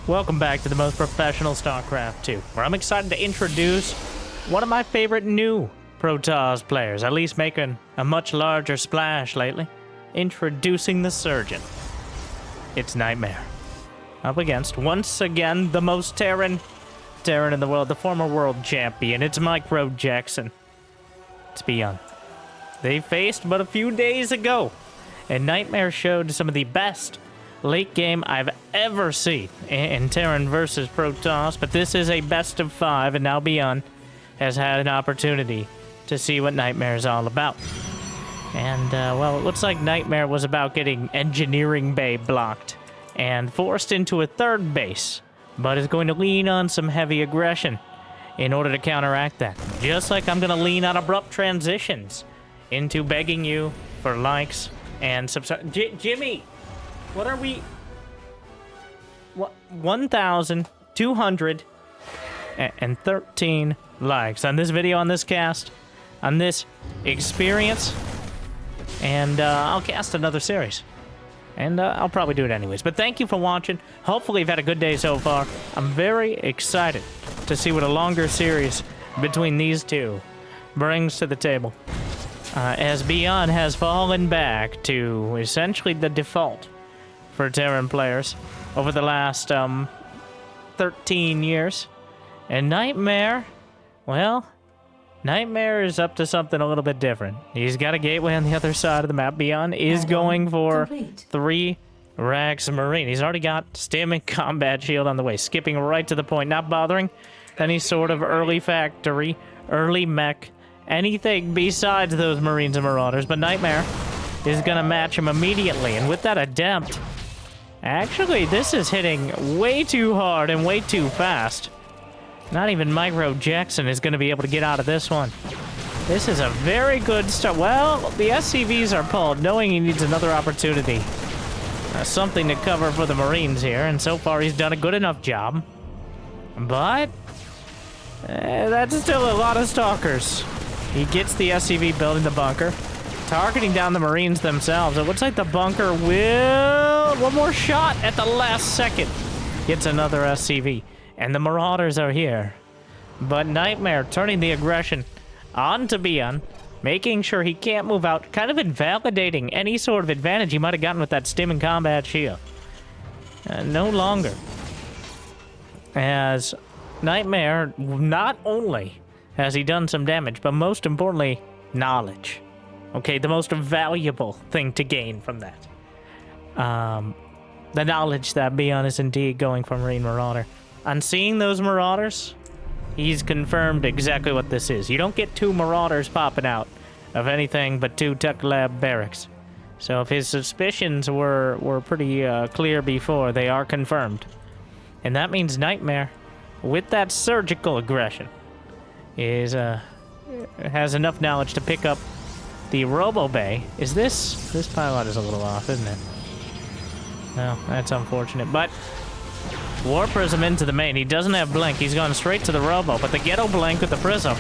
Welcome back to the most professional StarCraft 2, where I'm excited to introduce one of my favorite new Protoss players, at least making a much larger splash lately. Introducing the Surgeon. It's Nightmare. Up against, once again, the most Terran in the world, the former world champion. It's Micro Jackson. It's ByuN's. They faced but a few days ago, and Nightmare showed some of the best late game I've ever seen in Terran versus Protoss, but this is a best of 5, and now ByuN's has had an opportunity to see what Nightmare is all about. And, well, it looks like Nightmare was about getting Engineering Bay blocked and forced into a third base, but is going to lean on some heavy aggression in order to counteract that. Just like I'm going to lean on abrupt transitions into begging you for likes and subscribe. Jimmy! What are we? What? 1,213 likes on this video, on this cast, on this experience. And I'll cast another series. And I'll probably do it anyways. But thank you for watching. Hopefully you've had a good day so far. I'm very excited to see what a longer series between these two brings to the table. As ByuN's has fallen back to essentially the default for Terran players over the last 13 years. And Nightmare, well, Nightmare is up to something a little bit different. He's got a gateway on the other side of the map. ByuN's is going for 3 racks of Marine. He's already got Stim and Combat Shield on the way, skipping right to the point, not bothering any sort of early factory, early mech, anything besides those Marines and Marauders. But Nightmare is going to match him immediately, and with that adept, actually, this is hitting way too hard and way too fast. Not even Micro Jackson is going to be able to get out of this one. This is a very good start. Well, the SCVs are pulled, knowing he needs another opportunity. Something to cover for the Marines here, and so far he's done a good enough job. But that's still a lot of Stalkers. He gets the SCV building the bunker, targeting down the Marines themselves. It looks like the bunker will... One more shot at the last second. Gets another SCV. And the Marauders are here. But Nightmare turning the aggression onto ByuN's, making sure he can't move out, kind of invalidating any sort of advantage he might have gotten with that Stim and Combat Shield. No longer. As Nightmare, not only has he done some damage, but most importantly, knowledge. Okay, the most valuable thing to gain from that. The knowledge that ByuN's is indeed going for Marine Marauder. On seeing those Marauders, he's confirmed exactly what this is. You don't get 2 Marauders popping out of anything but 2 Tech Lab barracks. So if his suspicions were pretty clear before, they are confirmed. And that means Nightmare, with that surgical aggression, has enough knowledge to pick up the Robo Bay. This pilot is a little off, isn't it? No, that's unfortunate. But War Prism into the main. He doesn't have Blink. He's gone straight to the Robo, but the Ghetto Blink with the Prism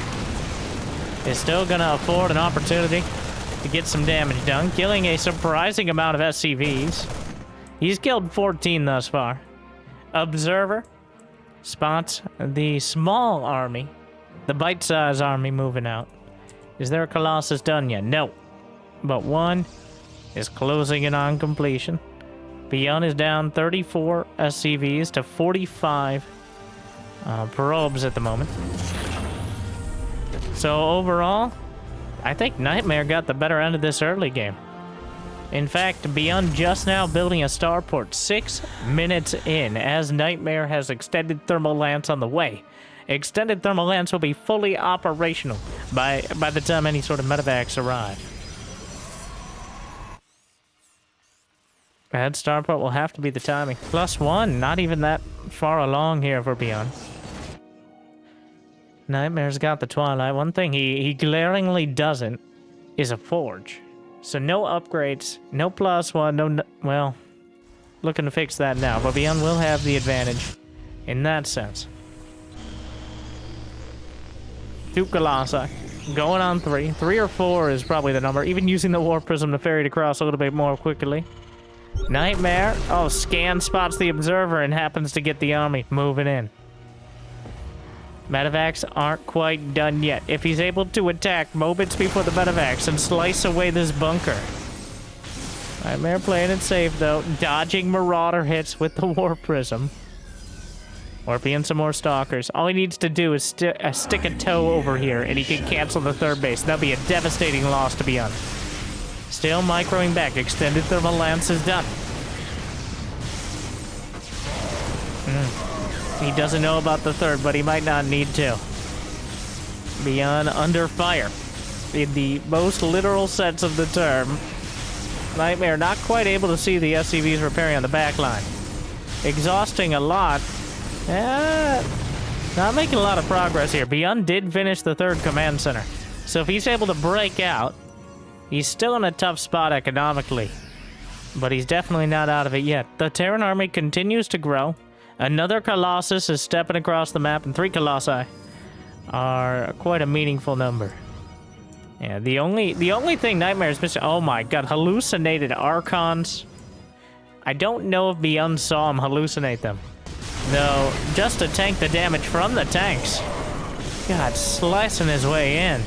is still going to afford an opportunity to get some damage done, killing a surprising amount of SCVs. He's killed 14 thus far. Observer spots the small army, the bite-sized army moving out. Is there a Colossus done yet? No. But one is closing in on completion. ByuN's is down 34 SCVs to 45 probes at the moment. So overall, I think Nightmare got the better end of this early game. In fact, ByuN's just now building a starport 6 minutes in, as Nightmare has extended thermal lance on the way. Extended thermal lance will be fully operational by the time any sort of medevacs arrive. That starport will have to be the timing. +1, not even that far along here for ByuN's. Nightmare's got the Twilight. One thing he glaringly doesn't is a forge. So no upgrades, no +1, well, looking to fix that now, but ByuN's will have the advantage in that sense. 2 Colossi, going on 3. 3 or 4 is probably the number, even using the War Prism to ferry it across a little bit more quickly. Nightmare. Oh, Scan spots the observer and happens to get the army moving in. Medevacs aren't quite done yet. If he's able to attack moments before the medevacs and slice away this bunker. Nightmare playing it safe, though. Dodging Marauder hits with the War Prism. Warping some more Stalkers. All he needs to do is stick a toe over here, and he can cancel the third base. That'll be a devastating loss to ByuN. Still microing back. Extended Thermal Lance is done. He doesn't know about the third, but he might not need to. ByuN under fire. In the most literal sense of the term. Nightmare not quite able to see the SCVs repairing on the back line. Exhausting a lot. Not making a lot of progress here. ByuN did finish the third command center. So if he's able to break out, he's still in a tough spot economically. But he's definitely not out of it yet. The Terran army continues to grow. Another Colossus is stepping across the map, and 3 Colossi are quite a meaningful number. Yeah, the only thing Nightmare is missing... Oh my god, hallucinated Archons. I don't know if ByuN saw him hallucinate them. Though, just to tank the damage from the tanks. God, slicing his way in.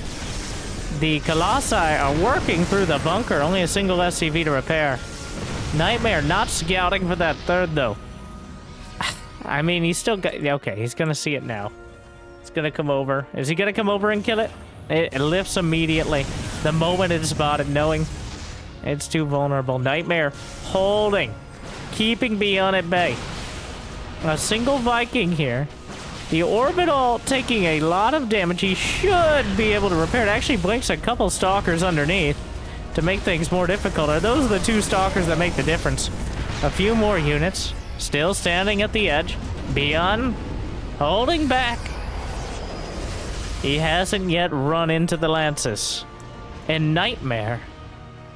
The Colossi are working through the bunker. Only a single SCV to repair. Nightmare not scouting for that third, though. I mean, he's still got... Okay, he's gonna see it now. It's gonna come over. Is he gonna come over and kill it? It lifts immediately. The moment it's spotted, knowing it's too vulnerable. Nightmare holding. Keeping ByuN at bay. A single Viking here. The Orbital taking a lot of damage. He should be able to repair it. Actually blinks a couple Stalkers underneath to make things more difficult. Are those the 2 Stalkers that make the difference? A few more units. Still standing at the edge. ByuN holding back. He hasn't yet run into the Lances. And Nightmare,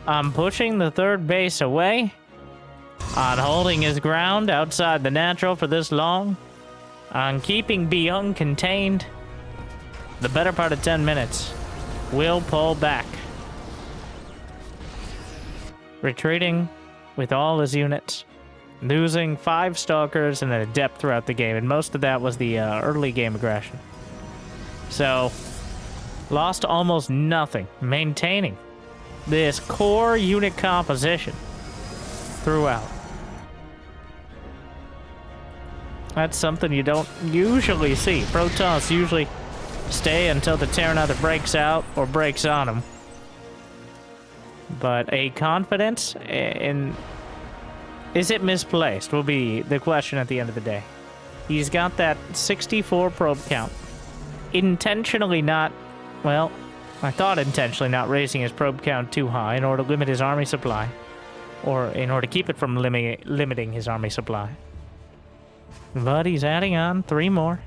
on pushing the third base away, on holding his ground outside the natural for this long, on keeping ByuN contained, the better part of 10 minutes, will pull back. Retreating with all his units, losing 5 Stalkers and an Adept throughout the game, and most of that was the early game aggression. So, lost almost nothing, maintaining this core unit composition throughout. That's something you don't usually see. Protoss usually stay until the Terran either breaks out or breaks on them. But a confidence in... Is it misplaced? Will be the question at the end of the day. He's got that 64 probe count. Intentionally not... Well, I thought intentionally not raising his probe count too high in order to limit his army supply. Or in order to keep it from limiting his army supply. But he's adding on 3 more.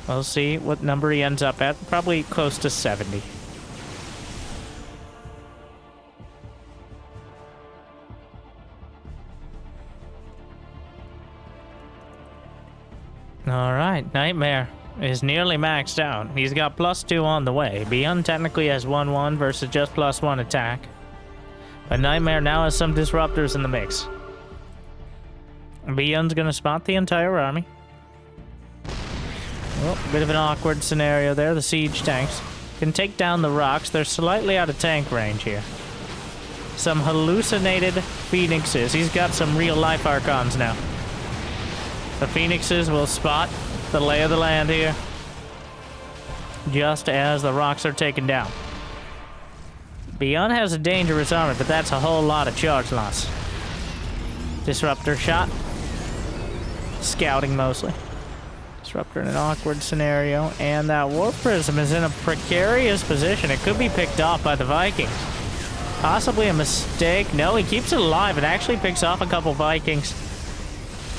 We'll see what number he ends up at. Probably close to 70. Alright, Nightmare is nearly maxed out. He's got +2 on the way. ByuN technically has 1-1 versus just +1 attack. But Nightmare now has some disruptors in the mix. ByuN's gonna spot the entire army. Well, bit of an awkward scenario there. The siege tanks can take down the rocks. They're slightly out of tank range here. Some hallucinated Phoenixes. He's got some real-life Archons now. The Phoenixes will spot the lay of the land here, just as the rocks are taken down. ByuN has a dangerous armor, but that's a whole lot of charge loss. Disruptor shot. Scouting mostly. Disruptor in an awkward scenario, and that Warp Prism is in a precarious position. It could be picked off by the Vikings. Possibly a mistake. No, he keeps it alive and actually picks off a couple Vikings.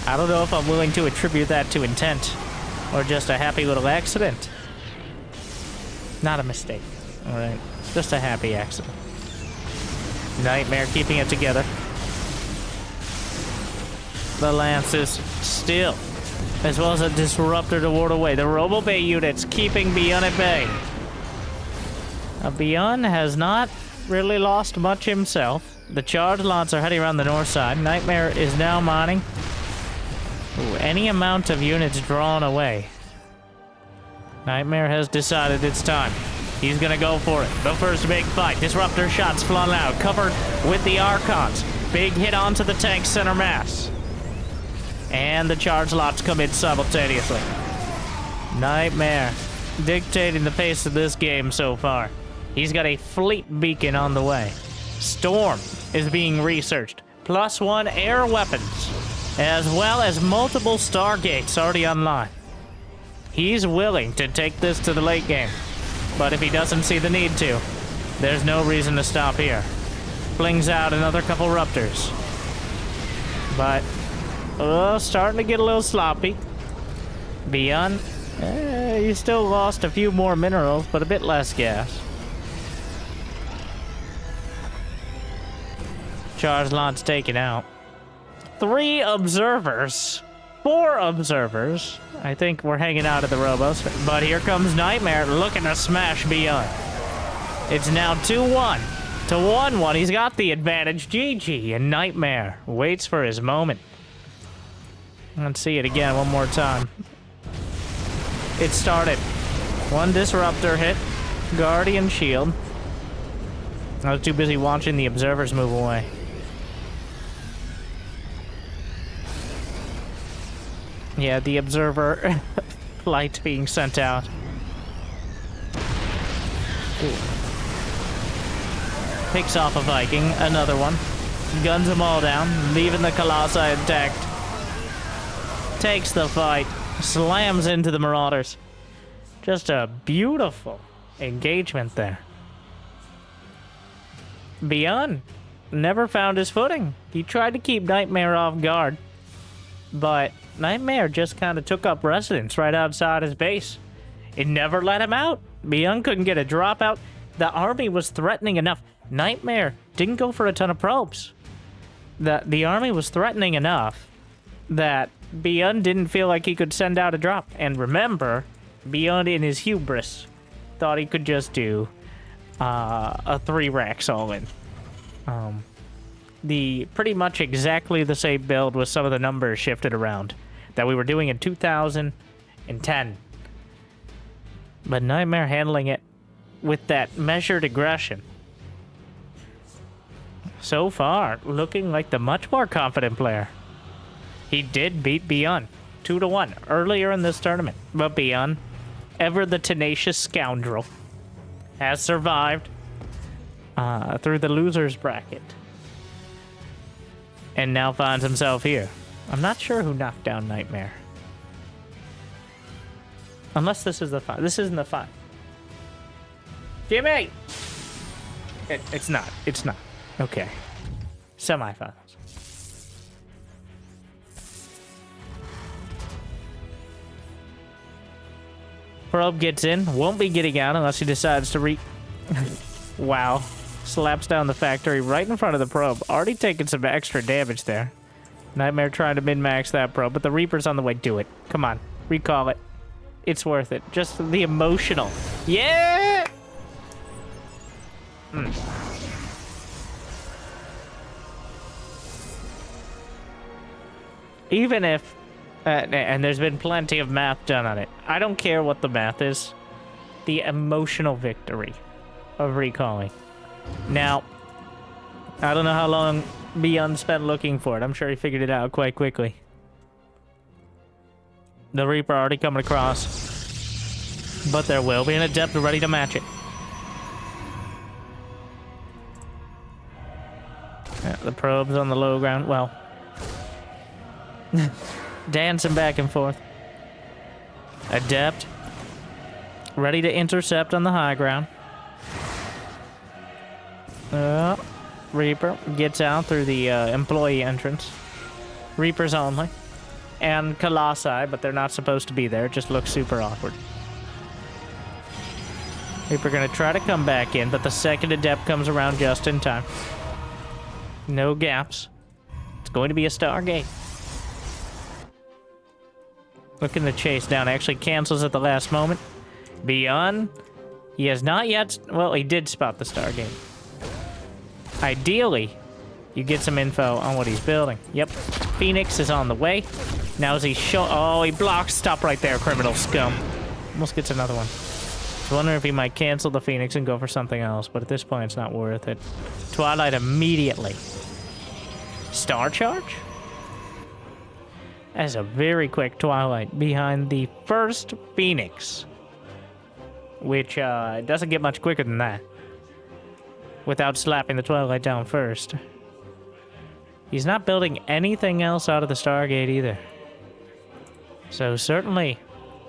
I don't know if I'm willing to attribute that to intent or just a happy little accident. Not a mistake. Alright. Just a happy accident. Nightmare keeping it together. The Lances still, as well as a disruptor to ward away. The Robo Bay units keeping ByuN at bay. ByuN has not really lost much himself. The charge lots are heading around the north side. Nightmare is now mining. Ooh, any amount of units drawn away. Nightmare has decided it's time. He's gonna go for it. The first big fight. Disruptor shots flung out, covered with the Archons. Big hit onto the tank center mass. And the charge lots come in simultaneously. Nightmare dictating the pace of this game so far. He's got a fleet beacon on the way. Storm is being researched. +1 air weapons, as well as multiple Stargates already online. He's willing to take this to the late game, but if he doesn't see the need to, there's no reason to stop here. Flings out another couple Ruptors. But, starting to get a little sloppy. ByuN, he still lost a few more minerals, but a bit less gas. Charge lots taken out. 3 observers. 4 observers. I think we're hanging out at the Robos. But here comes Nightmare looking to smash ByuN. It's now 2-1 to 1-1. He's got the advantage. GG. And Nightmare waits for his moment. Let's see it again one more time. It started. 1 disruptor hit. Guardian shield. I was too busy watching the observers move away. Yeah, the observer light being sent out. Ooh. Picks off a Viking, another one. Guns them all down, leaving the Colossi intact. Takes the fight, slams into the Marauders. Just a beautiful engagement there. ByuN never found his footing. He tried to keep Nightmare off guard, but Nightmare just kind of took up residence right outside his base. It never let him out. ByuN couldn't get a drop out. The army was threatening enough. Nightmare didn't go for a ton of probes. The army was threatening enough that ByuN didn't feel like he could send out a drop. And remember, ByuN in his hubris thought he could just do a 3 racks all in. The pretty much exactly the same build with some of the numbers shifted around that we were doing in 2010. But Nightmare handling it with that measured aggression. So far, looking like the much more confident player. He did beat ByuN 2-1 earlier in this tournament, but ByuN, ever the tenacious scoundrel, has survived through the loser's bracket. And now finds himself here. I'm not sure who knocked down Nightmare. Unless this is the 5. This isn't the 5. Jimmy! It's not. It's not. Okay. Semifinals. Probe gets in. Won't be getting out unless he decides to Wow. Slaps down the factory right in front of the probe. Already taking some extra damage there. Nightmare trying to min-max that probe, but the Reaper's on the way. Do it. Come on. Recall it. It's worth it. Just the emotional. Yeah! Even if... and there's been plenty of math done on it. I don't care what the math is. The emotional victory of recalling. Now, I don't know how long ByuN spent looking for it. I'm sure he figured it out quite quickly. The Reaper already coming across. But there will be an Adept ready to match it. Yeah, the probe's on the low ground. Well, dancing back and forth. Adept ready to intercept on the high ground. Reaper gets out through the employee entrance. Reapers only. And Colossi, but they're not supposed to be there. It just looks super awkward. Reaper gonna try to come back in, but the second Adept comes around just in time. No gaps. It's going to be a Stargate. Looking to chase down. Actually cancels at the last moment. ByuN, he has not yet... Well, he did spot the Stargate. Ideally, you get some info on what he's building. Yep, Phoenix is on the way. Now is he oh, he blocks. Stop right there, criminal scum. Almost gets another one. I was wondering if he might cancel the Phoenix and go for something else, but at this point, it's not worth it. Twilight immediately. Star Charge? That's a very quick Twilight behind the first Phoenix, which doesn't get much quicker than that without slapping the Twilight down first. He's not building anything else out of the Stargate either. So certainly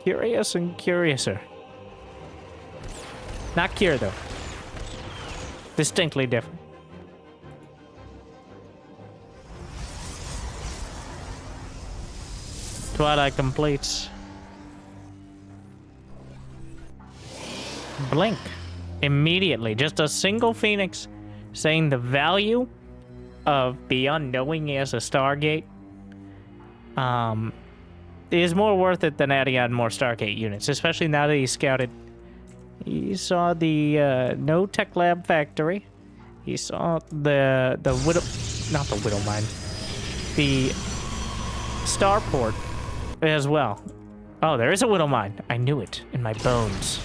curious and curiouser. Not cure though. Distinctly different. Twilight completes. Blink. Immediately. Just a single Phoenix saying the value of ByuN knowing he has a Stargate is more worth it than adding on more Stargate units, especially now that he scouted. He saw the no tech lab factory. He saw the widow, not the widow mine, the starport as well. Oh, there is a widow mine. I knew it in my bones.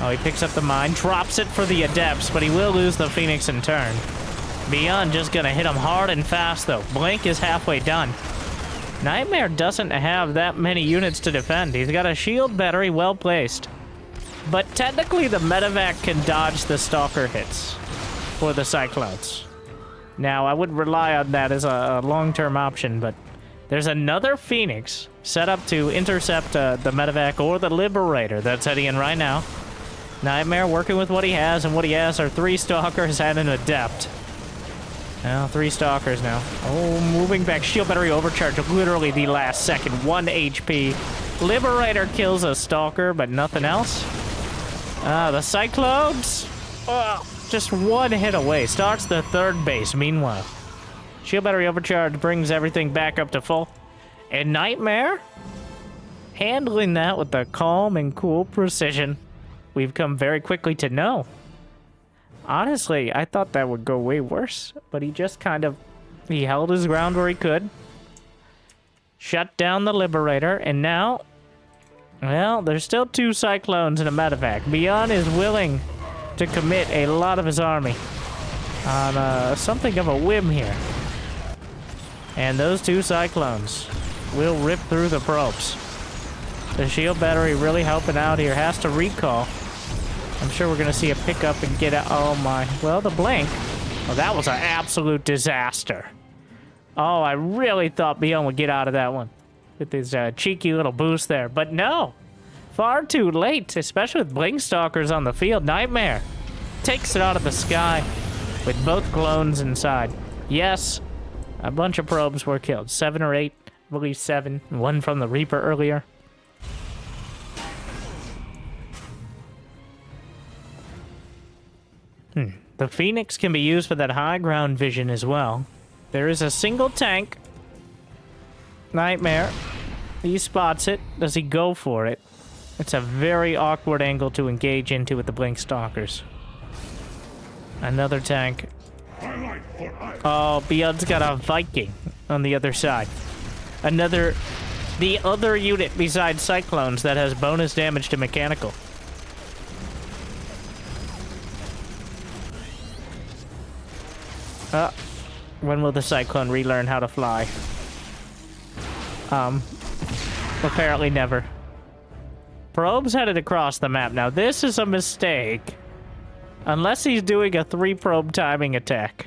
Oh, he picks up the mine, drops it for the adepts, but he will lose the Phoenix in turn. ByuN just gonna hit him hard and fast though. Blink is halfway done. Nightmare doesn't have that many units to defend. He's got a shield battery well placed. But technically the medevac can dodge the stalker hits for the Cyclones. Now, I would rely on that as a long-term option, but there's another Phoenix set up to intercept the medevac or the Liberator that's heading in right now. Nightmare working with what he has, and what he has are 3 stalkers and an adept. Well, 3 stalkers now. Oh, moving back. Shield battery overcharge. Literally the last second. 1 HP. Liberator kills a stalker, but nothing else. The Cyclones. Oh, just 1 hit away. Starts the 3rd base, meanwhile. Shield battery overcharge brings everything back up to full. And Nightmare handling that with the calm and cool precision we've come very quickly to know. Honestly, I thought that would go way worse, but he just he held his ground where he could. Shut down the Liberator, and now, well, there's still 2 Cyclones and a medevac. ByuN is willing to commit a lot of his army on something of a whim here. And those 2 Cyclones will rip through the probes. The shield battery really helping out here. Has to recall. I'm sure we're going to see a pickup and get out. Oh, my. Well, the blink. Oh, that was an absolute disaster. Oh, I really thought ByuN would get out of that one with his cheeky little boost there. But no. Far too late, especially with blink stalkers on the field. Nightmare takes it out of the sky with both clones inside. Yes, a bunch of probes were killed. 7 or 8. I believe 7. 1 from the Reaper earlier. The Phoenix can be used for that high ground vision as well. There is a single tank. Nightmare. He spots it. Does he go for it? It's a very awkward angle to engage into with the blink stalkers. Another tank. Oh, ByuN's got a Viking on the other side. The other unit besides Cyclones that has bonus damage to mechanical. When will the Cyclone relearn how to fly? Apparently never. Probes headed across the map. Now, this is a mistake. Unless he's doing a 3-probe timing attack.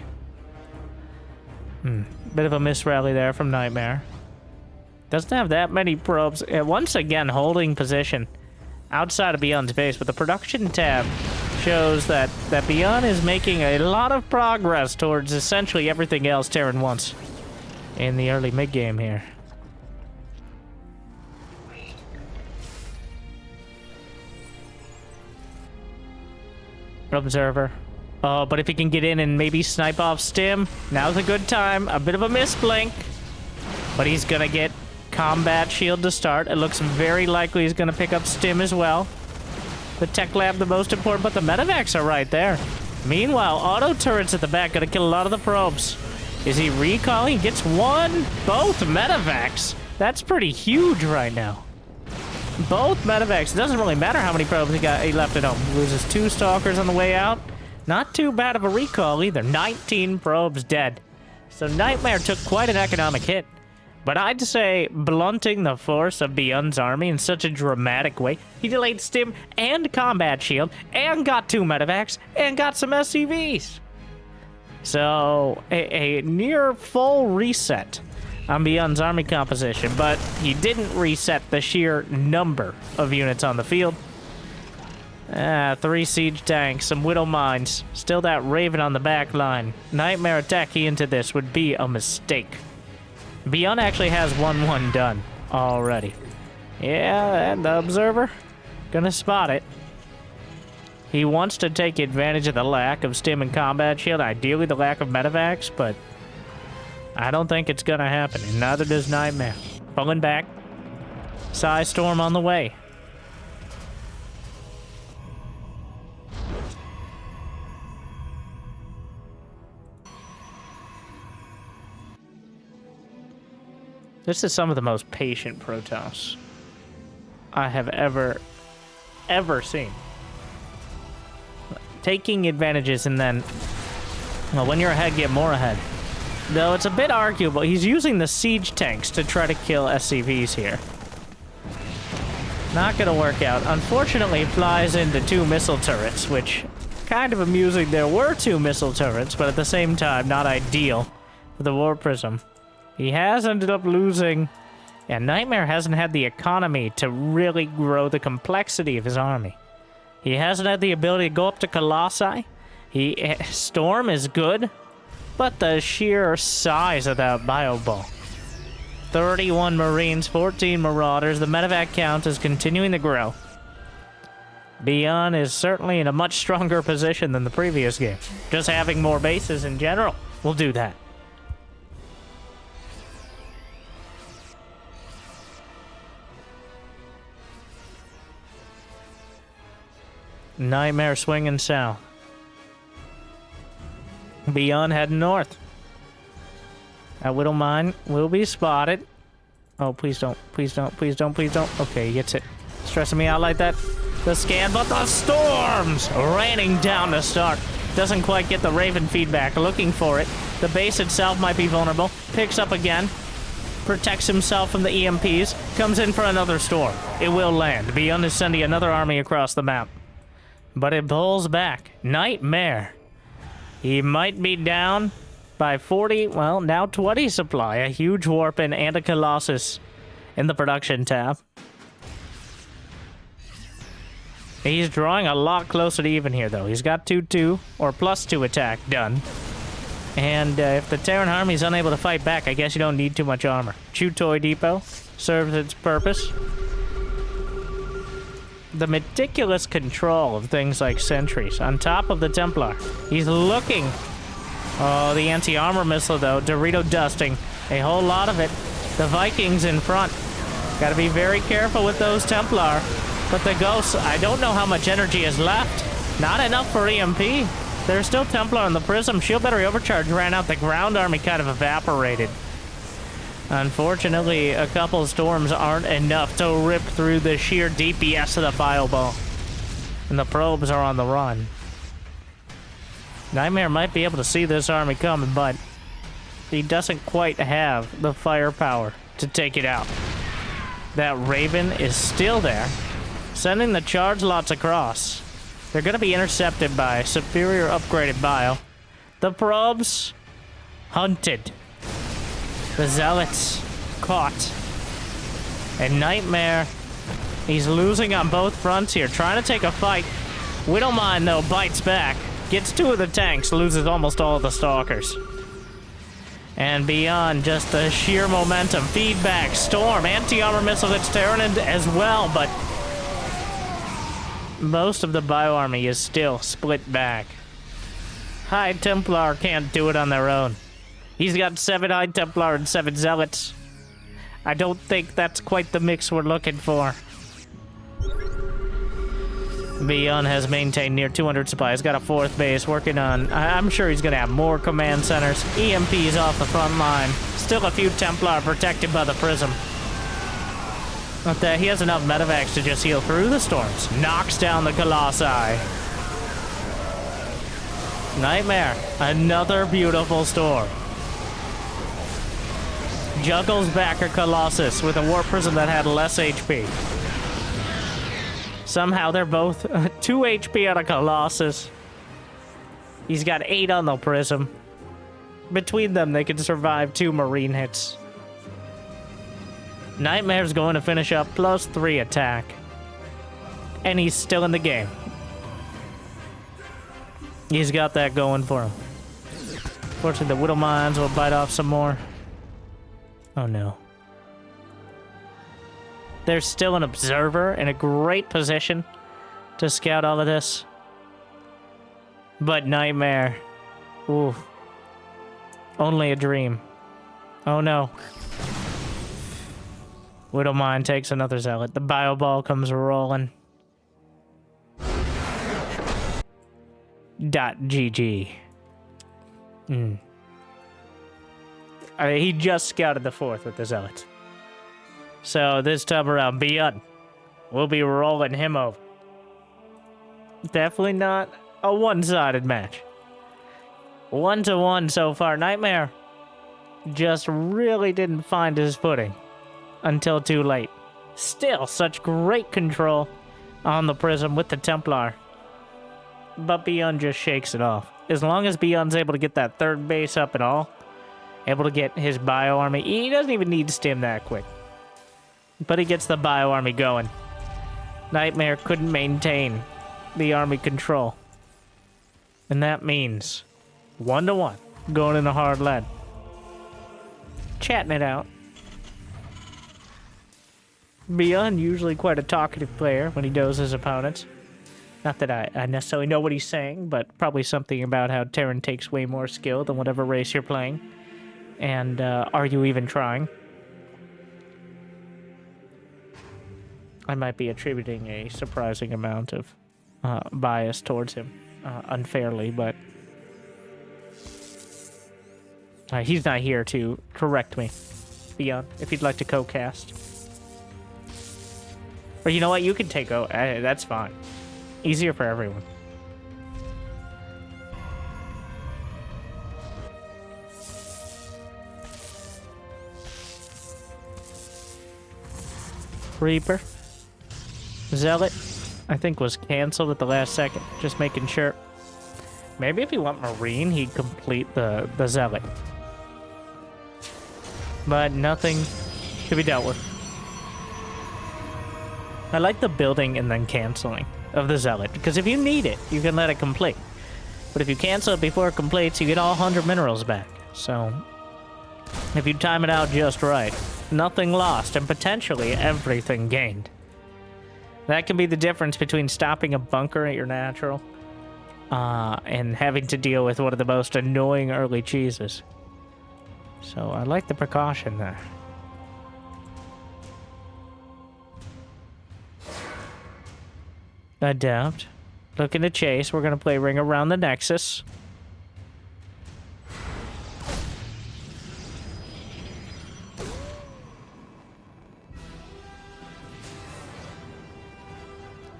Bit of a misrally there from Nightmare. Doesn't have that many probes. Once again, holding position outside of ByuN's base, but the production tab shows that ByuN is making a lot of progress towards essentially everything else Terran wants in the early mid-game here. Observer. Oh, but if he can get in and maybe snipe off Stim, now's a good time. A bit of a misblink, but he's gonna get combat shield to start. It looks very likely he's gonna pick up Stim as well. The tech lab, the most important, but the medevacs are right there. Meanwhile, auto turrets at the back gonna kill a lot of the probes. Is he recalling? He gets one, both medevacs. That's pretty huge right now. Both medevacs. It doesn't really matter how many probes he left at home. He loses 2 stalkers on the way out. Not too bad of a recall either. 19 probes dead. So Nightmare took quite an economic hit. But I'd say blunting the force of ByuN's army in such a dramatic way. He delayed stim and combat shield, and got 2 medevacs, and got some SCVs. So, a near full reset on ByuN's army composition, but he didn't reset the sheer number of units on the field. 3 siege tanks, some Widow mines, still that Raven on the back line. Nightmare attacking into this would be a mistake. ByuN actually has 1-1 done already. Yeah, and the Observer gonna spot it. He wants to take advantage of the lack of stim and combat shield, ideally the lack of medevacs, but I don't think it's gonna happen, and neither does Nightmare. Pulling back. Psy Storm on the way. This is some of the most patient Protoss I have ever seen. Taking advantages and then, well, when you're ahead, get more ahead. Though it's a bit arguable. He's using the siege tanks to try to kill SCVs here. Not gonna work out. Unfortunately, he flies into 2 missile turrets, which kind of amusing. There were 2 missile turrets, but at the same time, not ideal for the War Prism. He has ended up losing, and Nightmare hasn't had the economy to really grow the complexity of his army. He hasn't had the ability to go up to Colossi. Storm is good, but the sheer size of that bio ball. 31 Marines, 14 Marauders. The medevac count is continuing to grow. ByuN is certainly in a much stronger position than the previous game. Just having more bases in general will do that. Nightmare swinging south. ByuN heading north. That Widow mine will be spotted. Oh, please don't. Please don't. Please don't. Please don't. Okay, he gets it. Stressing me out like that. The scan, but the storms raining down to start. Doesn't quite get the Raven feedback. Looking for it. The base itself might be vulnerable. Picks up again. Protects himself from the EMPs. Comes in for another storm. It will land. ByuN is sending another army across the map. But it pulls back. Nightmare. He might be down by 40, well, now 20 supply. A huge Warpin and a Colossus in the production tab. He's drawing a lot closer to even here, though. He's got 2-2, or +2 attack done. And if the Terran army's unable to fight back, I guess you don't need too much armor. Chew Toy Depot serves its purpose. The meticulous control of things like sentries on top of the Templar. He's looking. Oh, the anti-armor missile, though. Dorito dusting. A whole lot of it. The Vikings in front. Gotta be very careful with those Templar. But the Ghosts, I don't know how much energy is left. Not enough for EMP. There's still Templar on the Prism. Shield battery overcharge ran out. The ground army kind of evaporated. Unfortunately, a couple storms aren't enough to rip through the sheer DPS of the bio ball. And the probes are on the run. Nightmare might be able to see this army coming, but he doesn't quite have the firepower to take it out. That Raven is still there, sending the charge lots across. They're going to be intercepted by superior upgraded bio. The probes hunted. The Zealots caught. And Nightmare, he's losing on both fronts here, trying to take a fight. Widowmine, though, bites back. Gets 2 of the tanks, loses almost all of the Stalkers. And ByuN, just the sheer momentum. Feedback, Storm, anti-armor missile that's Terran as well, but most of the bio army is still split back. High Templar can't do it on their own. He's got 7 High Templar and 7 Zealots. I don't think that's quite the mix we're looking for. ByuN has maintained near 200 supplies, got a 4th base, working on... I'm sure he's gonna have more command centers. EMPs off the front line. Still a few Templar protected by the Prism. But he has enough medevacs to just heal through the storms. Knocks down the Colossi. Nightmare. Another beautiful storm. Juggles back a Colossus with a Warp Prism that had less HP. Somehow they're both 2 HP on a Colossus. He's got 8 on the Prism. Between them, they can survive 2 Marine hits. Nightmare's going to finish up +3 attack. And he's still in the game. He's got that going for him. Fortunately, the Widow Mines will bite off some more. Oh no. There's still an observer in a great position to scout all of this. But Nightmare. Ooh. Only a dream. Oh no. Widow Mine takes another Zealot. The Bio Ball comes rolling. .gg. He just scouted the 4th with the Zealots. So this time around, ByuN will be rolling him over. Definitely not a one-sided match. 1-1 so far. Nightmare just really didn't find his footing until too late. Still, such great control on the Prism with the Templar. But ByuN just shakes it off. As long as ByuN's able to get that 3rd base up and all, able to get his Bio Army, he doesn't even need to stim that quick. But he gets the Bio Army going. Nightmare couldn't maintain the army control. And that means 1-1 going in a hard lead. Chatting it out. ByuN usually quite a talkative player when he knows his opponents. Not that I necessarily know what he's saying, but probably something about how Terran takes way more skill than whatever race you're playing. And are you even trying? I might be attributing a surprising amount of bias towards him unfairly, but he's not here to correct me. ByuN, if you'd like to co-cast. Or you know what, you can take that's fine. Easier for everyone. Reaper. Zealot, I think, was canceled at the last second. Just making sure. Maybe if you want Marine, he'd complete the Zealot. But nothing to be dealt with. I like the building and then canceling of the Zealot, because if you need it, you can let it complete. But if you cancel it before it completes, you get all 100 minerals back. So, if you time it out just right, nothing lost, and potentially everything gained. That can be the difference between stopping a bunker at your natural and having to deal with one of the most annoying early cheeses. So I like the precaution there. Adapt. Looking to chase. We're going to play Ring Around the Nexus.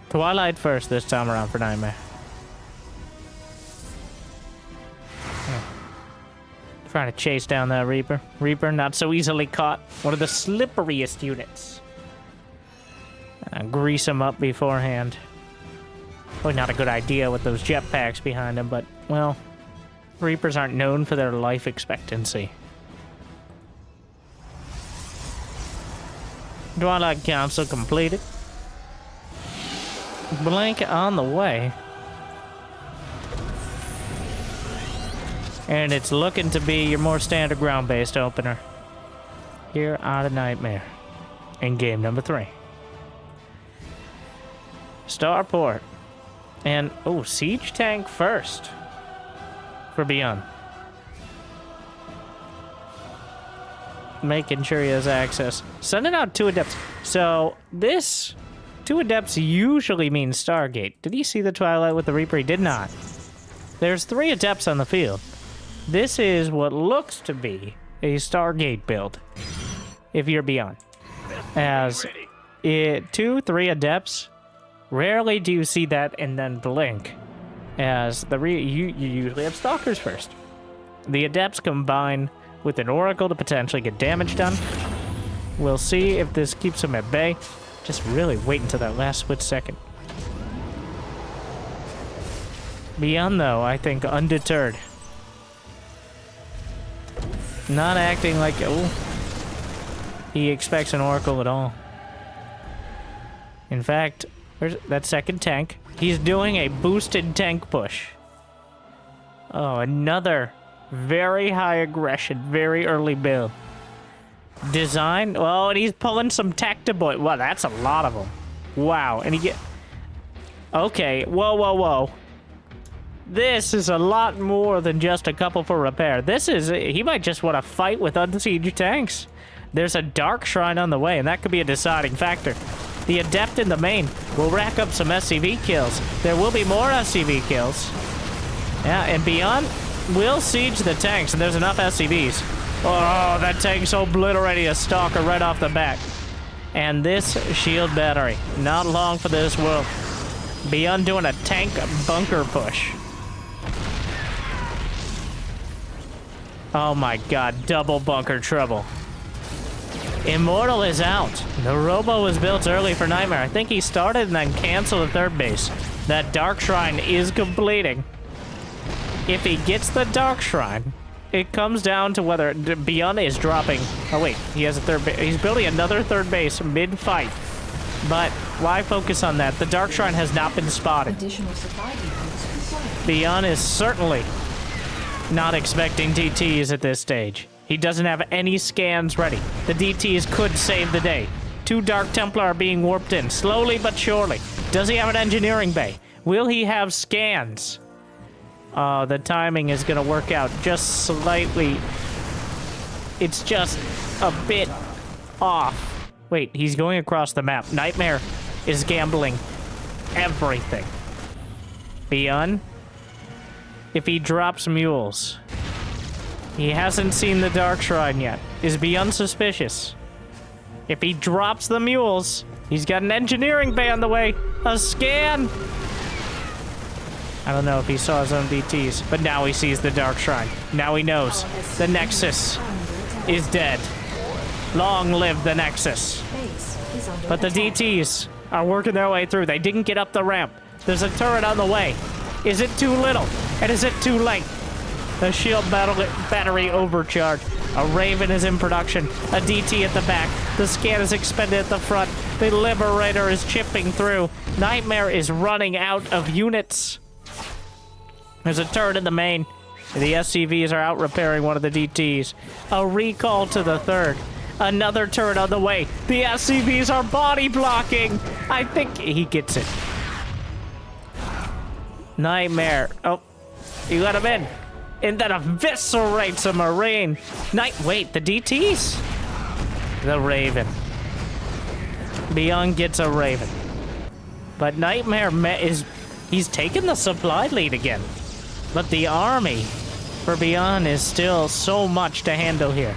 Twilight first this time around for Nightmare. Trying to chase down that Reaper. Reaper not so easily caught. One of the slipperiest units. Grease him up beforehand. Probably not a good idea with those jetpacks behind him, but, well, Reapers aren't known for their life expectancy. Twilight Council completed. Blank on the way. And it's looking to be your more standard ground-based opener. Here out of Nightmare. In game number 3. Starport. And, oh, Siege Tank first. For ByuN. Making sure he has access. Sending out 2 Adepts. So, this 2 Adepts usually means Stargate. Did he see the Twilight with the Reaper? He did not. There's 3 Adepts on the field. This is what looks to be a Stargate build, if you're beyond. As 2, 3 Adepts, rarely do you see that and then blink. As you usually have Stalkers first. The Adepts combine with an Oracle to potentially get damage done. We'll see if this keeps him at bay. Just really wait until that last split second. ByuN, though, I think undeterred. Not acting like he expects an Oracle at all. In fact, where's that second tank? He's doing a boosted tank push. Oh, another very high aggression, very early build. Design? Well, and he's pulling some Tactiboy. Wow, that's a lot of them. Wow, and he get... Okay, whoa, whoa, whoa. This is a lot more than just a couple for repair. This is... He might just want to fight with unsiege tanks. There's a Dark Shrine on the way, and that could be a deciding factor. The Adept in the main will rack up some SCV kills. There will be more SCV kills. Yeah, and ByuN will siege the tanks, and there's enough SCVs. Oh, that tank's obliterating a Stalker right off the bat. And this shield battery, not long for this world. ByuN doing a tank bunker push. Oh my god, double bunker trouble. Immortal is out. The Robo was built early for Nightmare. I think he started and then canceled the third base. That Dark Shrine is completing. If he gets the Dark Shrine, it comes down to whether ByuN is dropping... Oh wait, he has a third base. He's building another third base mid-fight. But why focus on that? The Dark Shrine has not been spotted. ByuN is certainly not expecting DTs at this stage. He doesn't have any scans ready. The DTs could save the day. 2 Dark Templar are being warped in, slowly but surely. Does he have an engineering bay? Will he have scans? Oh, the timing is going to work out just slightly. It's just a bit off. Wait, he's going across the map. Nightmare is gambling everything. ByuN, if he drops mules, he hasn't seen the Dark Shrine yet. Is ByuN suspicious? If he drops the mules, he's got an engineering bay on the way. A scan! I don't know if he saw his own DTs, but now he sees the Dark Shrine. Now he knows. The Nexus is dead. Long live the Nexus. But the DTs are working their way through. They didn't get up the ramp. There's a turret on the way. Is it too little? And is it too late? The shield battery overcharge. A Raven is in production. A DT at the back. The scan is expended at the front. The Liberator is chipping through. Nightmare is running out of units. There's a turret in the main. The SCVs are out repairing one of the DTs. A recall to the third. Another turret on the way. The SCVs are body blocking. I think he gets it. Nightmare. Oh, he let him in. And then eviscerates a Marine. Wait, the DTs? The Raven. ByuN gets a Raven. But Nightmare he's taken the supply lead again. But the army for ByuN is still so much to handle here.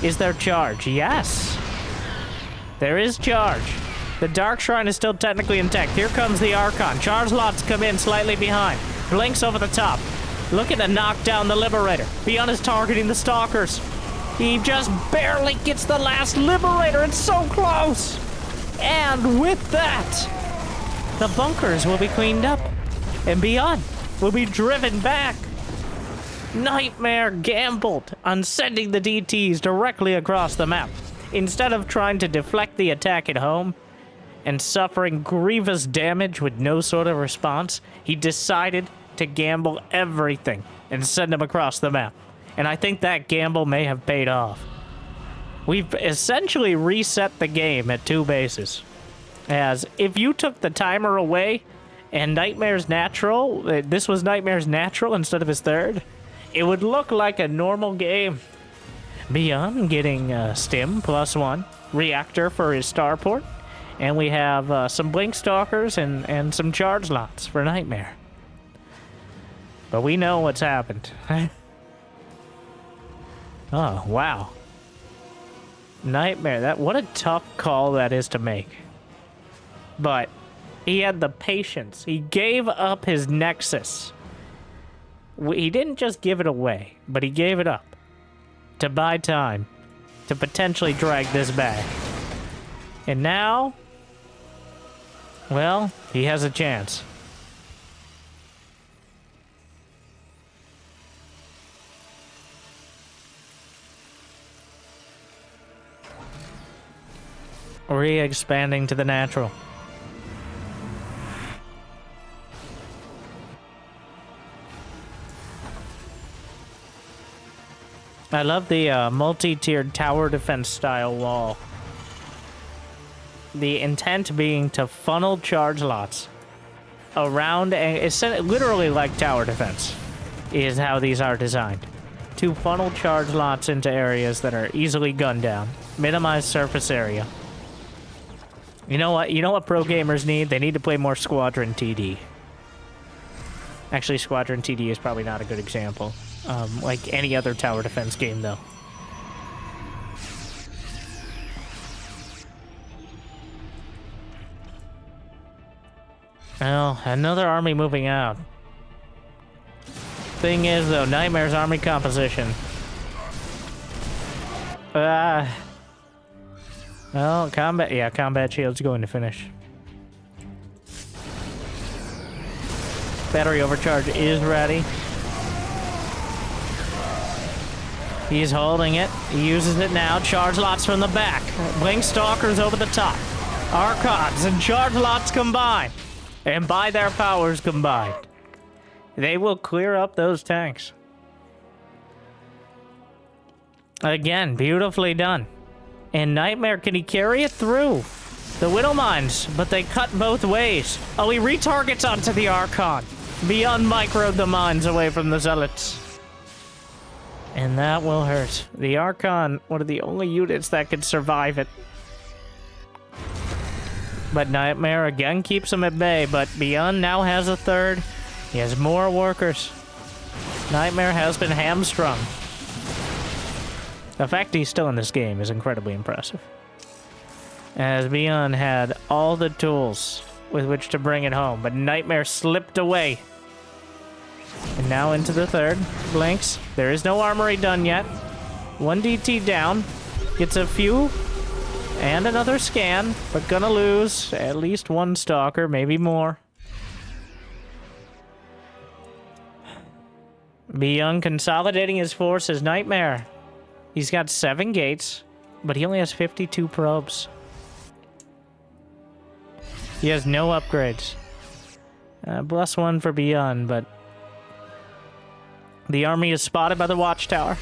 Is there charge? Yes. There is charge. The Dark Shrine is still technically intact. Here comes the Archon. Charge lots come in slightly behind. Blinks over the top. Looking to knock down the Liberator. ByuN is targeting the Stalkers. He just barely gets the last Liberator. It's so close. And with that, the bunkers will be cleaned up. And ByuN will be driven back. Nightmare gambled on sending the DTs directly across the map. Instead of trying to deflect the attack at home and suffering grievous damage with no sort of response, he decided to gamble everything and send them across the map. And I think that gamble may have paid off. We've essentially reset the game at 2 bases. As if you took the timer away and Nightmare's natural, this was Nightmare's natural instead of his third, it would look like a normal game. ByuN getting Stim +1, Reactor for his starport, And we have some Blink Stalkers and some charge lots for Nightmare. But we know what's happened. Oh, wow. Nightmare, what a tough call that is to make. But he had the patience. He gave up his Nexus. He didn't just give it away, but he gave it up to buy time to potentially drag this back. And now, well, he has a chance. Re-expanding to the natural. I love the multi-tiered tower defense style wall. The intent being to funnel charge lots around, and it's literally like tower defense is how these are designed. To funnel charge lots into areas that are easily gunned down, minimize surface area. You know what? You know what pro gamers need? They need to play more Squadron TD. Actually, Squadron TD is probably not a good example. Like any other tower defense game, though. Well, another army moving out. Thing is, though, Nightmare's army composition. Well, combat shield's going to finish. Battery overcharge is ready. He's holding it. He uses it now. Charge lots from the back. Blink Stalkers over the top. Archons and charge lots combined. And by their powers combined, they will clear up those tanks. Again, beautifully done. And Nightmare, can he carry it through? The Widow Mines, but they cut both ways. Oh, he retargets onto the Archon. ByuN's microed the mines away from the Zealots. And that will hurt. The Archon, one of the only units that could survive it. But Nightmare again keeps him at bay, but ByuN now has a third. He has more workers. Nightmare has been hamstrung. The fact he's still in this game is incredibly impressive. As ByuN had all the tools with which to bring it home, but Nightmare slipped away. And now into the third. Blinks. There is no armory done yet. 1 DT down. Gets a few. And another scan, but gonna lose at least one Stalker, maybe more. ByuN consolidating his forces. Nightmare. He's got 7 gates, but he only has 52 probes. He has no upgrades. +1 for ByuN, but the army is spotted by the watchtower.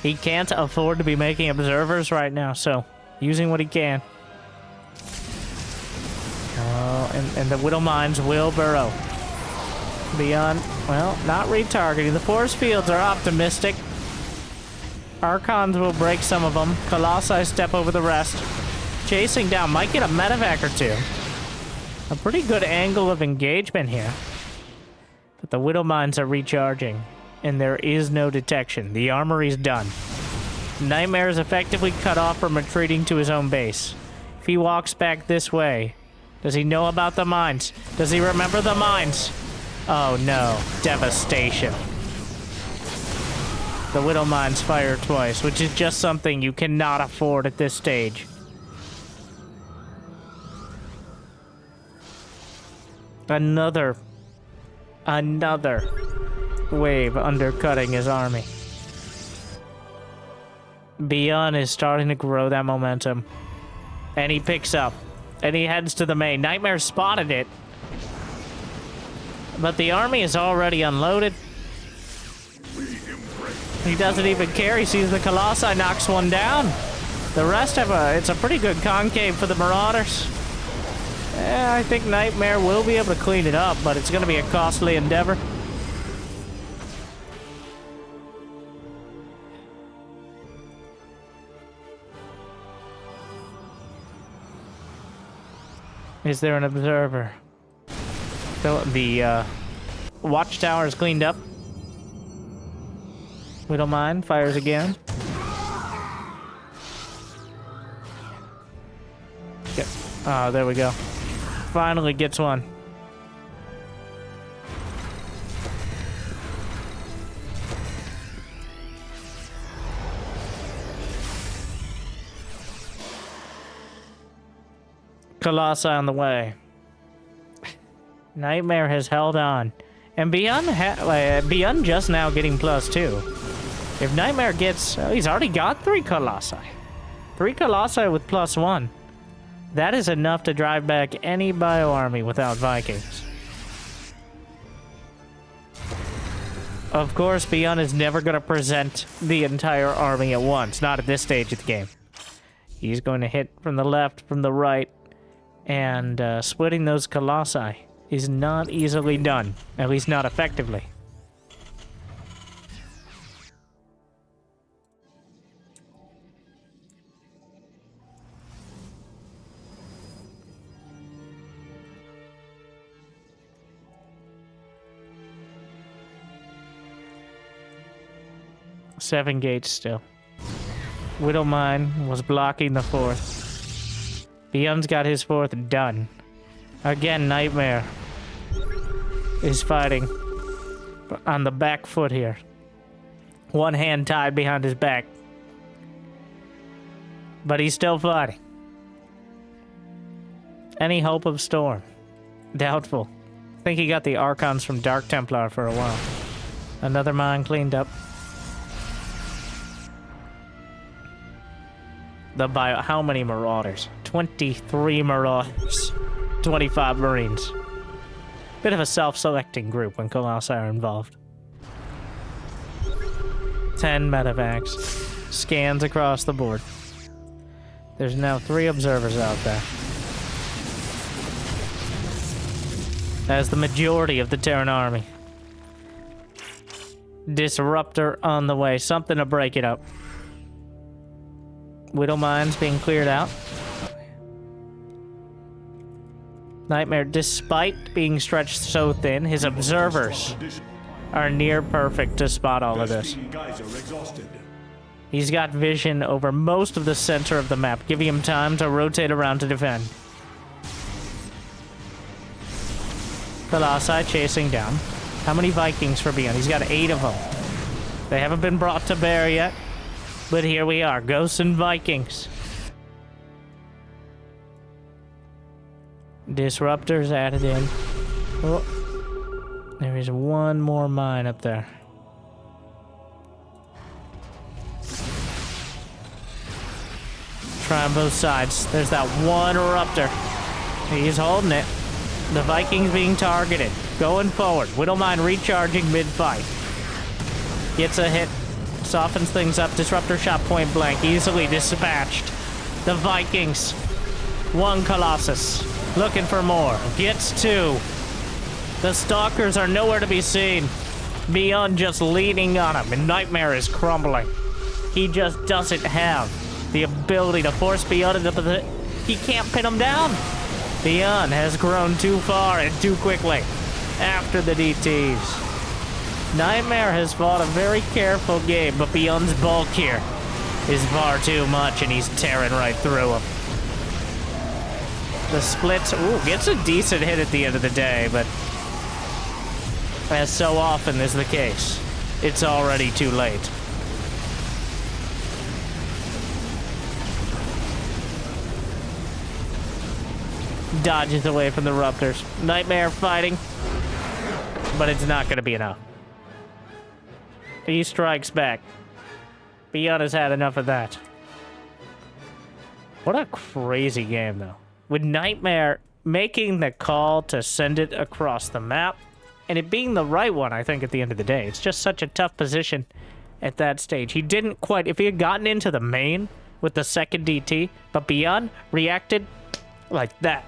He can't afford to be making observers right now, so using what he can. Oh, and the Widow Mines will burrow. ByuN, well, not retargeting. The force fields are optimistic. Archons will break some of them. Colossi step over the rest. Chasing down. Might get a medevac or two. A pretty good angle of engagement here. But the Widow Mines are recharging. And there is no detection. The armory's done. Nightmare is effectively cut off from retreating to his own base. If he walks back this way, does he know about the mines? Does he remember the mines? Oh no. Devastation. The Widow Mines fire twice, which is just something you cannot afford at this stage. Another wave undercutting his army. ByuN is starting to grow that momentum. And he picks up. And he heads to the main. Nightmare spotted it. But the army is already unloaded. He doesn't even care. He sees the Colossi, knocks one down. The rest have it's a pretty good concave for the Marauders. I think Nightmare will be able to clean it up, but it's going to be a costly endeavor. Is there an observer? The watchtower is cleaned up. We don't mind. Fires again. Yep. Oh, there we go. Finally gets one. Colossi on the way. Nightmare has held on. And ByuN just now getting +2. If Nightmare gets... Oh, he's already got 3 Colossi. 3 Colossi with +1. That is enough to drive back any bio army without Vikings. Of course, ByuN is never going to present the entire army at once. Not at this stage of the game. He's going to hit from the left, from the right. And splitting those Colossi is not easily done. At least not effectively. Seven gates still. Widowmine was blocking the 4th. ByuN's got his 4th done. Again, Nightmare is fighting on the back foot here. One hand tied behind his back. But he's still fighting. Any hope of Storm? Doubtful. I think he got the Archons from Dark Templar for a while. Another mine cleaned up. How many Marauders? 23 Marauders. 25 Marines. Bit of a self-selecting group when Colossi are involved. 10 medevacs. Scans across the board. There's now 3 observers out there. As the majority of the Terran army. Disruptor on the way. Something to break it up. Widow mines being cleared out. Nightmare, despite being stretched so thin, his observers are near perfect to spot all of this. He's got vision over most of the center of the map, giving him time to rotate around to defend. Colossi chasing down. How many Vikings for ByuN? He's got 8 of them. They haven't been brought to bear yet. But here we are, Ghosts and Vikings. Disruptors added in. Oh, there is one more mine up there. Try on both sides. There's that one Eruptor. He's holding it. The Vikings being targeted. Going forward. Widowmine recharging mid-fight. Gets a hit. Softens things up. Disruptor shot point blank. Easily dispatched. The Vikings. 1 Colossus. Looking for more. Gets 2. The Stalkers are nowhere to be seen. ByuN just leaning on him. And Nightmare is crumbling. He just doesn't have the ability to force ByuN into the... He can't pin him down. ByuN has grown too far and too quickly. After the DTs. Nightmare has fought a very careful game, but ByuN's bulk here is far too much, and he's tearing right through him. The splits, ooh, gets a decent hit at the end of the day, but as so often is the case, it's already too late. Dodges away from the Ruptors. Nightmare fighting, but it's not going to be enough. He strikes back. ByuN has had enough of that. What a crazy game, though. With Nightmare making the call to send it across the map, and it being the right one, I think, at the end of the day. It's just such a tough position at that stage. He didn't quite... If he had gotten into the main with the second DT, but ByuN reacted like that.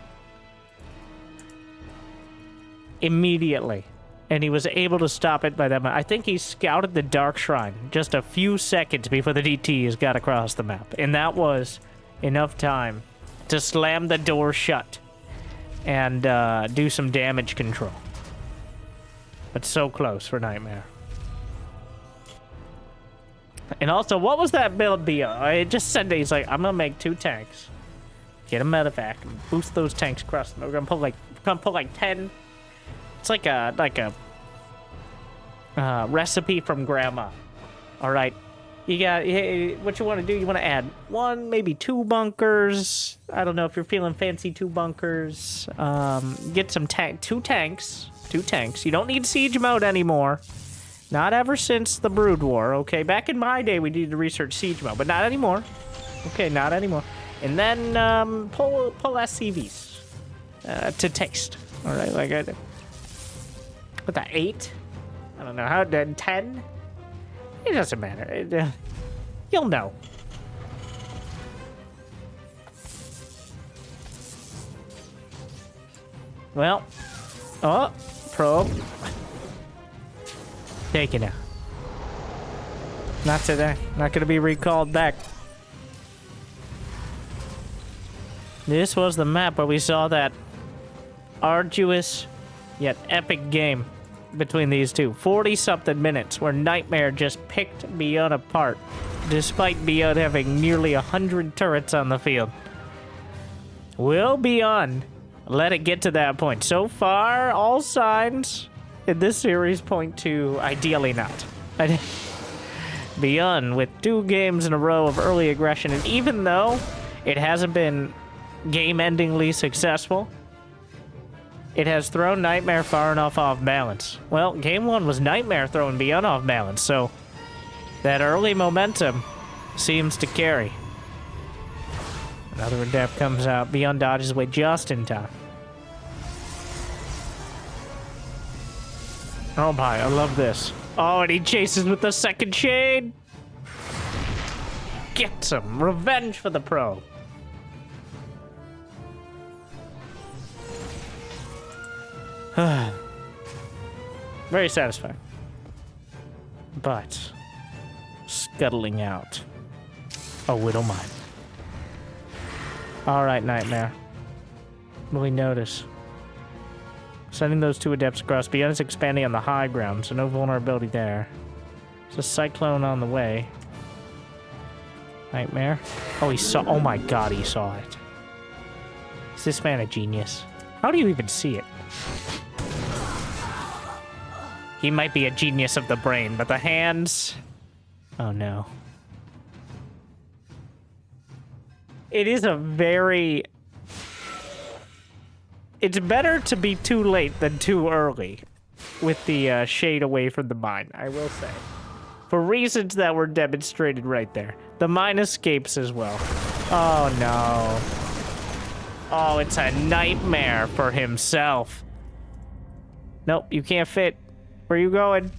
Immediately. And he was able to stop it by that much. I think he scouted the Dark Shrine just a few seconds before the DTs got across the map. And that was enough time to slam the door shut and do some damage control. But so close for Nightmare. And also, what was that build be? I just said that he's like, I'm gonna make 2 tanks, get a medevac, and boost those tanks across. We're gonna put like 10. It's like a recipe from grandma. All right, you got what you want to do. You want to add 1, maybe 2 bunkers. I don't know if you're feeling fancy 2 bunkers. Get some 2 tanks. 2 tanks. You don't need siege mode anymore. Not ever since the Brood War, okay? Back in my day, we needed to research siege mode, but not anymore. Okay, not anymore. And then pull SCVs to taste. All right, like I did. With that 8? I don't know how. 10? It doesn't matter. You'll know. Well, oh, probe. Taken out. Not today. Not gonna be recalled back. This was the map where we saw that arduous yet epic game between these two. 40-something minutes where Nightmare just picked ByuN apart, despite ByuN having nearly 100 turrets on the field. Will ByuN let it get to that point? So far, all signs in this series point to ideally not. ByuN with 2 games in a row of early aggression, and even though it hasn't been game-endingly successful, it has thrown Nightmare far enough off balance. Well, game 1 was Nightmare throwing ByuN off balance, so that early momentum seems to carry. Another adept comes out. ByuN dodges away just in time. Oh my, I love this. Oh, and he chases with the second shade. Get some revenge for the pro. Very satisfying. But scuttling out a Widow Mine. Alright, Nightmare. What do we notice? Sending those 2 adepts across. ByuN is expanding on the high ground, so no vulnerability there. There's a cyclone on the way. Nightmare. Oh, he saw. Oh my god, he saw it. Is this man a genius? How do you even see it? He might be a genius of the brain, but the hands. Oh no. It is a very. It's better to be too late than too early with the shade away from the mine, I will say. For reasons that were demonstrated right there. The mine escapes as well. Oh, no. Oh, it's a nightmare for himself. Nope, you can't fit. Where are you going?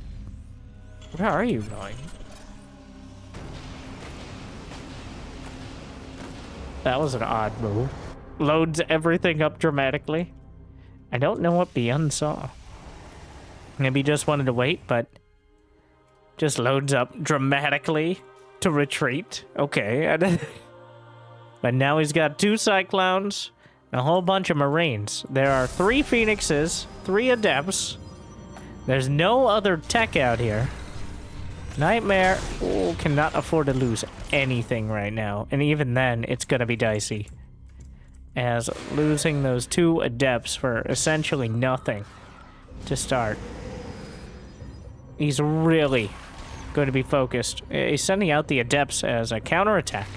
Where are you going? That was an odd move. Loads everything up dramatically. I don't know what ByuN saw. Maybe he just wanted to wait, but just loads up dramatically to retreat. Okay. But now he's got 2 Cyclones, and a whole bunch of Marines. There are 3 Phoenixes, 3 Adepts. There's no other tech out here. Nightmare cannot afford to lose anything right now. And even then, it's gonna be dicey. As losing those 2 Adepts for essentially nothing to start. He's really going to be focused. He's sending out the Adepts as a counterattack.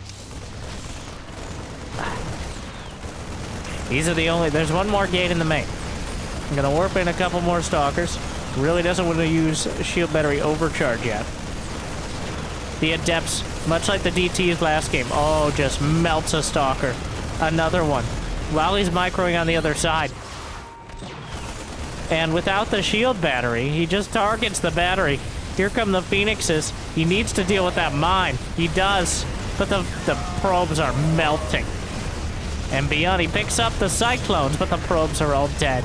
These are the only... There's one more gate in the main. I'm gonna warp in a couple more Stalkers. Really doesn't want to use shield battery overcharge yet. The Adepts, much like the DT's last game, just melts a Stalker. Another one. While he's microing on the other side. And without the shield battery, he just targets the battery. Here come the Phoenixes. He needs to deal with that mine. He does. But the probes are melting. And ByuN, he picks up the Cyclones, but the probes are all dead.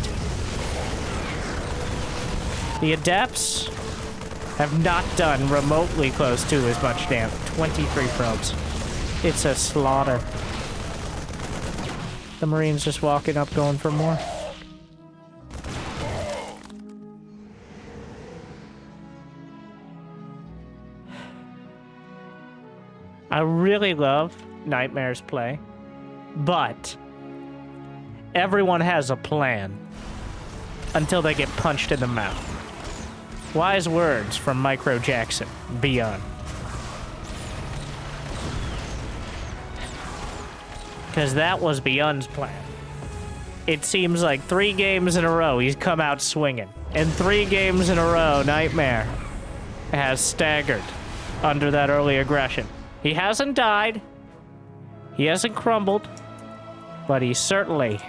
The Adepts have not done remotely close to as much damage. 23 probes. It's a slaughter. The Marine's just walking up, going for more. I really love Nightmare's play, but everyone has a plan until they get punched in the mouth. Wise words from Micro Jackson, ByuN. Because that was ByuN's plan. It seems like 3 games in a row he's come out swinging. And 3 games in a row, Nightmare has staggered under that early aggression. He hasn't died. He hasn't crumbled. But he certainly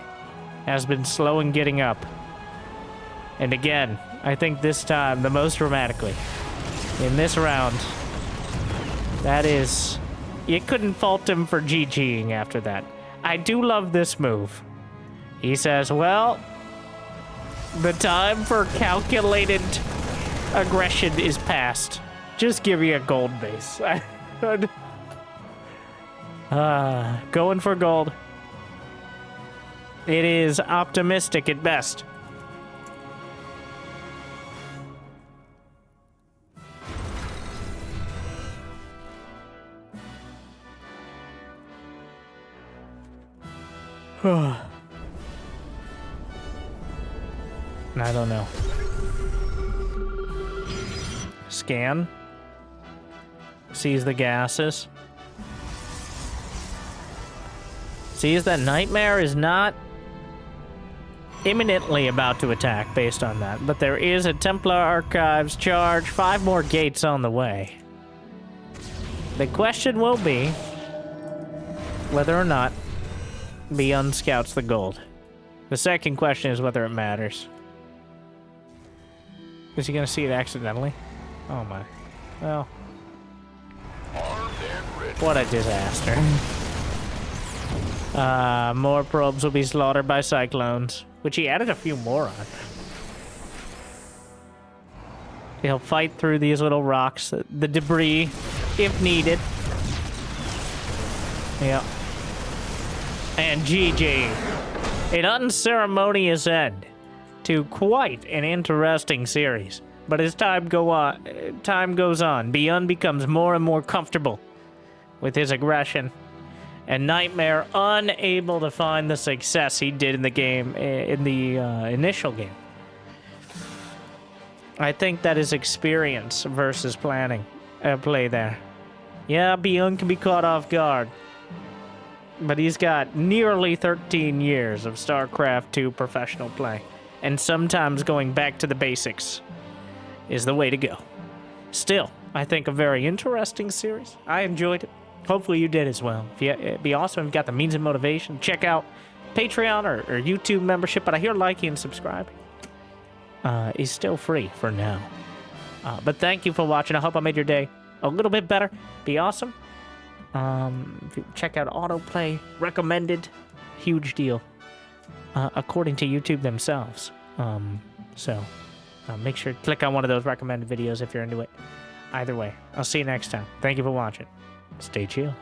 has been slow in getting up. And again, I think this time, the most dramatically, in this round, that is... You couldn't fault him for GGing after that. I do love this move. He says, well, the time for calculated aggression is past. Just give me a gold base. Going for gold. It is optimistic at best. I don't know. Scan. Sees the gases. Sees that Nightmare is not imminently about to attack based on that, but there is a Templar Archives charge, 5 more gates on the way. The question will be whether or not ByuN scouts the gold. The second question is whether it matters. Is he gonna see it accidentally? Oh my. Well. What a disaster. More probes will be slaughtered by cyclones, which he added a few more on. He'll fight through these little rocks, the debris, if needed. Yep. And GG. An unceremonious end to quite an interesting series. But as time goes on, ByuN becomes more and more comfortable with his aggression, and Nightmare unable to find the success he did in the game, in the initial game. I think that is experience versus planning at play there. Yeah, ByuN can be caught off guard, but he's got nearly 13 years of StarCraft 2 professional play, and sometimes going back to the basics is the way to go. Still, I think a very interesting series. I enjoyed it. Hopefully you did as well. It'd be awesome if you got the means of motivation. Check out Patreon or YouTube membership, but I hear liking and subscribing is still free for now. But thank you for watching. I hope I made your day a little bit better. Be awesome. If you check out autoplay, recommended, huge deal, according to YouTube themselves. So make sure to click on one of those recommended videos if you're into it. Either way, I'll see you next time. Thank you for watching. Stay chill.